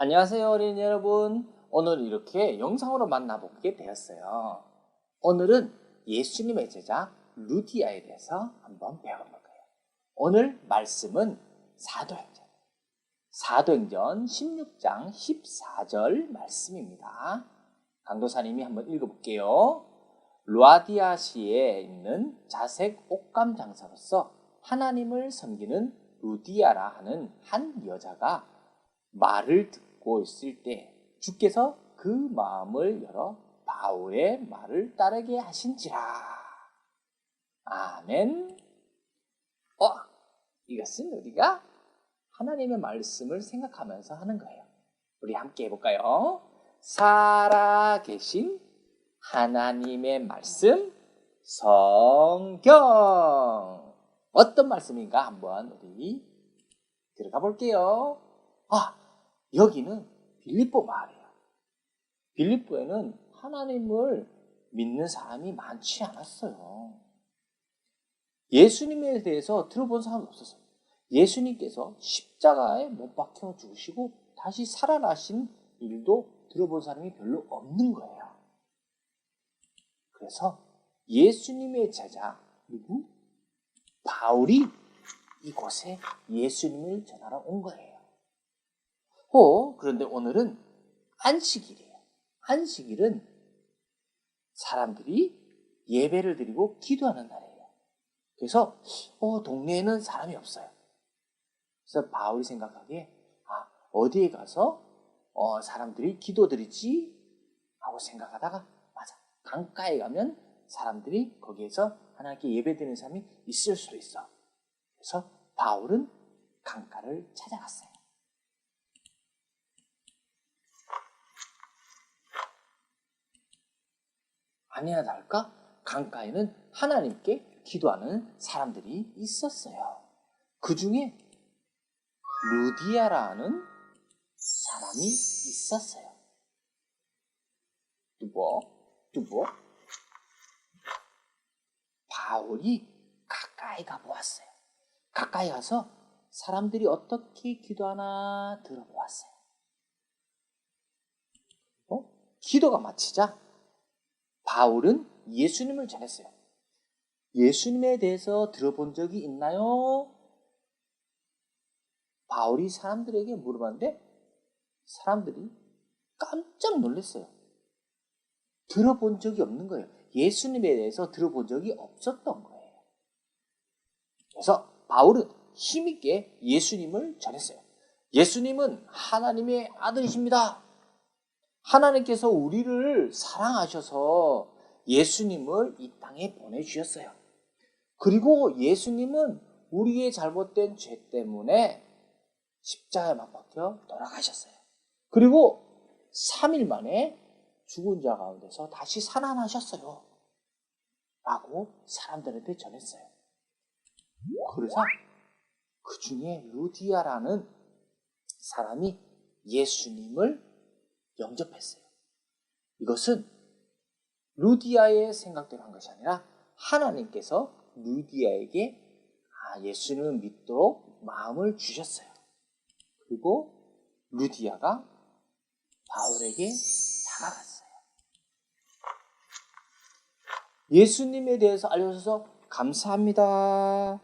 안녕하세요, 어린이 여러분. 오늘 이렇게 영상으로 만나보게 되었어요. 오늘은 예수님의 제자 루디아에 대해서 한번 배워볼 거예요. 오늘 말씀은 사도행전 16장 14절 말씀입니다. 강도사님이 한번 읽어볼게요. 루아디아시에 있는 자색 옷감 장사로서 하나님을 섬기는 루디아라 하는 한 여자가 말을 듣고 있을 때 주께서 그 마음을 열어 바울의 말을 따르게 하신지라. 아멘. 이것은 우리가 하나님의 말씀을 생각하면서 하는 거예요. 우리 함께 해볼까요? 살아계신 하나님의 말씀 성경. 어떤 말씀인가 한번 우리 들어가 볼게요. 여기는 빌립보 마을이에요. 빌립보에는 하나님을 믿는 사람이 많지 않았어요. 예수님에 대해서 들어본 사람이 없었어요. 예수님께서 십자가에 못 박혀 죽으시고 다시 살아나신 일도 들어본 사람이 별로 없는 거예요. 그래서 예수님의 제자 누구? 바울이 이곳에 예수님을 전하러 온 거예요. 그런데 오늘은 안식일이에요. 안식일은 사람들이 예배를 드리고 기도하는 날이에요. 그래서 동네에는 사람이 없어요. 그래서 바울이 생각하기에 어디에 가서 사람들이 기도드리지 하고 생각하다가 맞아, 강가에 가면 사람들이 거기에서 하나님께 예배드리는 사람이 있을 수도 있어. 그래서 바울은 강가를 찾아갔어요. 아니나 다를까 강가에는 하나님께 기도하는 사람들이 있었어요. 그 중에 루디아라는 사람이 있었어요. 누구? 바울이 가까이 가보았어요. 가까이 가서 사람들이 어떻게 기도하나 들어보았어요. 기도가 마치자 바울은 예수님을 전했어요. 예수님에 대해서 들어본 적이 있나요? 바울이 사람들에게 물어봤는데 사람들이 깜짝 놀랐어요. 들어본 적이 없는 거예요. 예수님에 대해서 들어본 적이 없었던 거예요. 그래서 바울은 힘있게 예수님을 전했어요. 예수님은 하나님의 아들이십니다. 하나님께서 우리를 사랑하셔서 예수님을 이 땅에 보내주셨어요. 그리고 예수님은 우리의 잘못된 죄 때문에 십자가에 못 박혀 돌아가셨어요. 그리고 3일 만에 죽은 자 가운데서 다시 살아나셨어요. 라고 사람들한테 전했어요. 그래서 그 중에 루디아라는 사람이 예수님을 영접했어요. 이것은 루디아의 생각대로 한 것이 아니라 하나님께서 루디아에게 예수님을 믿도록 마음을 주셨어요. 그리고 루디아가 바울에게 다가갔어요. 예수님에 대해서 알려줘서 감사합니다.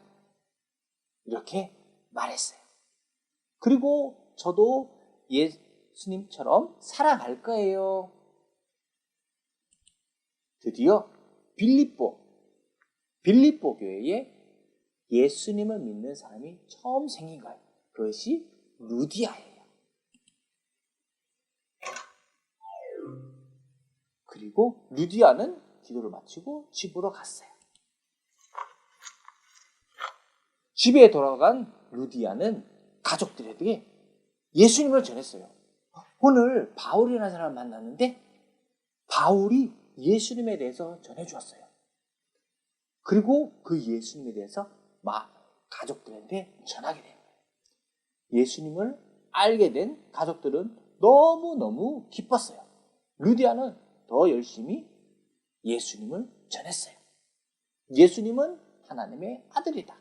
이렇게 말했어요. 그리고 저도 예수님처럼 살아갈 거예요. 드디어 빌립보 교회에 예수님을 믿는 사람이 처음 생긴 거예요. 그것이 루디아예요. 그리고 루디아는 기도를 마치고 집으로 갔어요. 집에 돌아간 루디아는 가족들에게 예수님을 전했어요. 오늘 바울이라는 사람을 만났는데 바울이 예수님에 대해서 전해주었어요. 그리고 그 예수님에 대해서 가족들한테 전하게 돼요. 예수님을 알게 된 가족들은 너무너무 기뻤어요. 루디아는 더 열심히 예수님을 전했어요. 예수님은 하나님의 아들이다.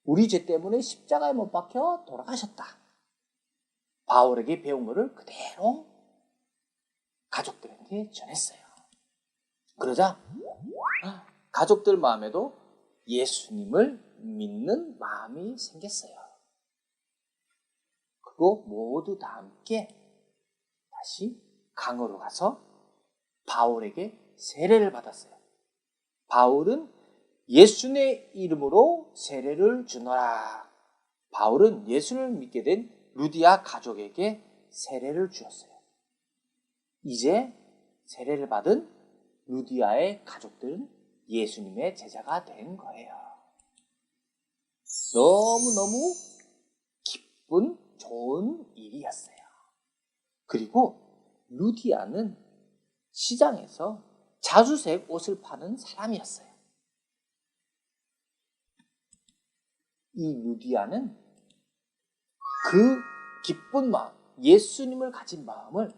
우리 죄 때문에 십자가에 못 박혀 돌아가셨다. 바울에게 배운 것을 그대로 가족들한테 전했어요. 그러자 가족들 마음에도 예수님을 믿는 마음이 생겼어요. 그리고 모두 다 함께 다시 강으로 가서 바울에게 세례를 받았어요. 바울은 예수님의 이름으로 세례를 주노라. 바울은 예수를 믿게 된 루디아 가족에게 세례를 주었어요. 이제 세례를 받은 루디아의 가족들은 예수님의 제자가 된 거예요. 너무너무 기쁜 좋은 일이었어요. 그리고 루디아는 시장에서 자주색 옷을 파는 사람이었어요. 이 루디아는 그 기쁜 마음, 예수님을 가진 마음을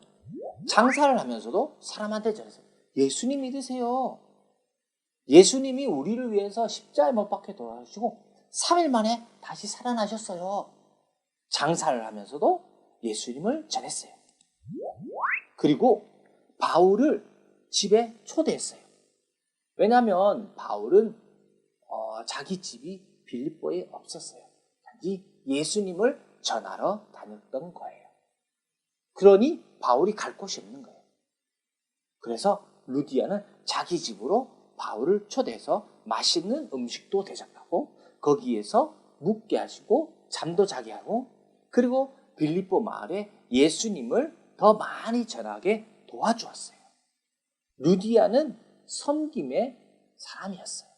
장사를 하면서도 사람한테 전했어요. 예수님 믿으세요. 예수님이 우리를 위해서 십자가에 못 박혀 돌아가시고 3일 만에 다시 살아나셨어요. 장사를 하면서도 예수님을 전했어요. 그리고 바울을 집에 초대했어요. 왜냐하면 바울은 자기 집이 빌립보에 없었어요. 단지 예수님을 전하러 다녔던 거예요. 그러니 바울이 갈 곳이 없는 거예요. 그래서 루디아는 자기 집으로 바울을 초대해서 맛있는 음식도 대접하고 거기에서 묵게 하시고 잠도 자게 하고 그리고 빌립보 마을에 예수님을 더 많이 전하게 도와주었어요. 루디아는 섬김의 사람이었어요.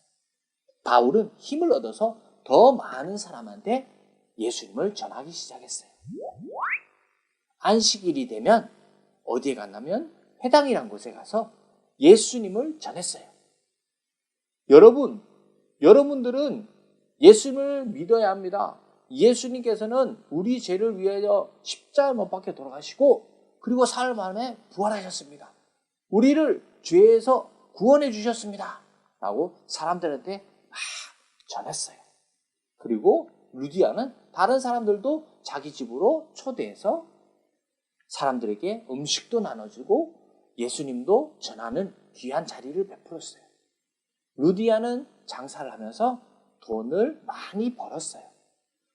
바울은 힘을 얻어서 더 많은 사람한테 예수님을 전하기 시작했어요. 안식일이 되면 어디에 갔냐면 회당이란 곳에 가서 예수님을 전했어요. 여러분들은 예수님을 믿어야 합니다. 예수님께서는 우리 죄를 위하여 십자가에 못 박혀 돌아가시고 그리고 사흘 만에 부활하셨습니다. 우리를 죄에서 구원해 주셨습니다. 라고 사람들한테 막 전했어요. 그리고 루디아는 다른 사람들도 자기 집으로 초대해서 사람들에게 음식도 나눠주고 예수님도 전하는 귀한 자리를 베풀었어요. 루디아는 장사를 하면서 돈을 많이 벌었어요.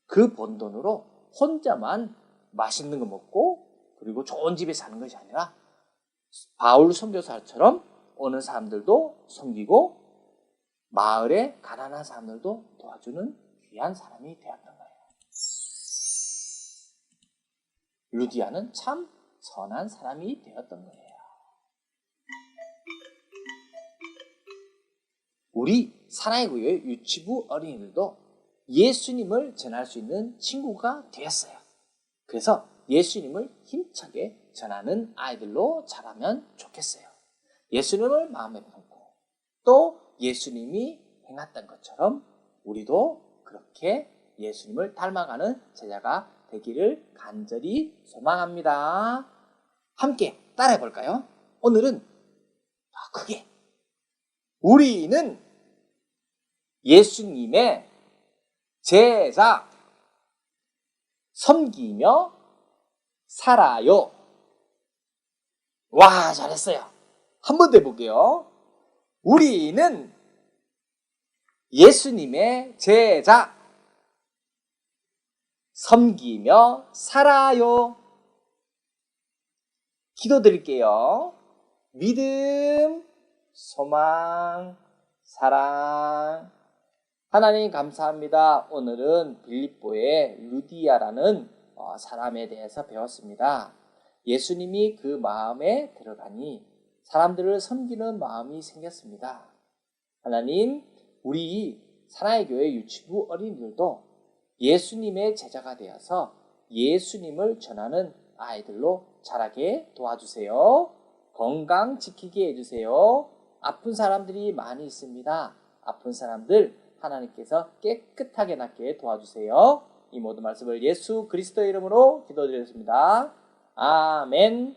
그 번 돈으로 혼자만 맛있는 거 먹고 그리고 좋은 집에 사는 것이 아니라 바울 선교사처럼 오는 사람들도 섬기고 마을에 가난한 사람들도 도와주는 귀한 사람이 되었던 거예요. 루디아는 참 선한 사람이 되었던 거예요. 우리 사랑의교회 유치부 어린이들도 예수님을 전할 수 있는 친구가 되었어요. 그래서 예수님을 힘차게 전하는 아이들로 자라면 좋겠어요. 예수님을 마음에 품고 또 예수님이 행했던 것처럼 우리도 그렇게 예수님을 닮아가는 제자가 되기를 간절히 소망합니다. 함께 따라해 볼까요? 오늘은 더 크게 우리는 예수님의 제자 섬기며 살아요. 와, 잘했어요. 한 번 더 해볼게요. 우리는 예수님의 제자 섬기며 살아요. 기도드릴게요. 믿음, 소망, 사랑. 하나님 감사합니다. 오늘은 빌립보의 루디아라는 사람에 대해서 배웠습니다. 예수님이 그 마음에 들어가니 사람들을 섬기는 마음이 생겼습니다. 하나님, 우리 사랑의 교회 유치부 어린이들도 예수님의 제자가 되어서 예수님을 전하는 아이들로 자라게 도와주세요. 건강 지키게 해주세요. 아픈 사람들이 많이 있습니다. 아픈 사람들 하나님께서 깨끗하게 낫게 도와주세요. 이 모든 말씀을 예수 그리스도의 이름으로 기도드렸습니다. 아멘.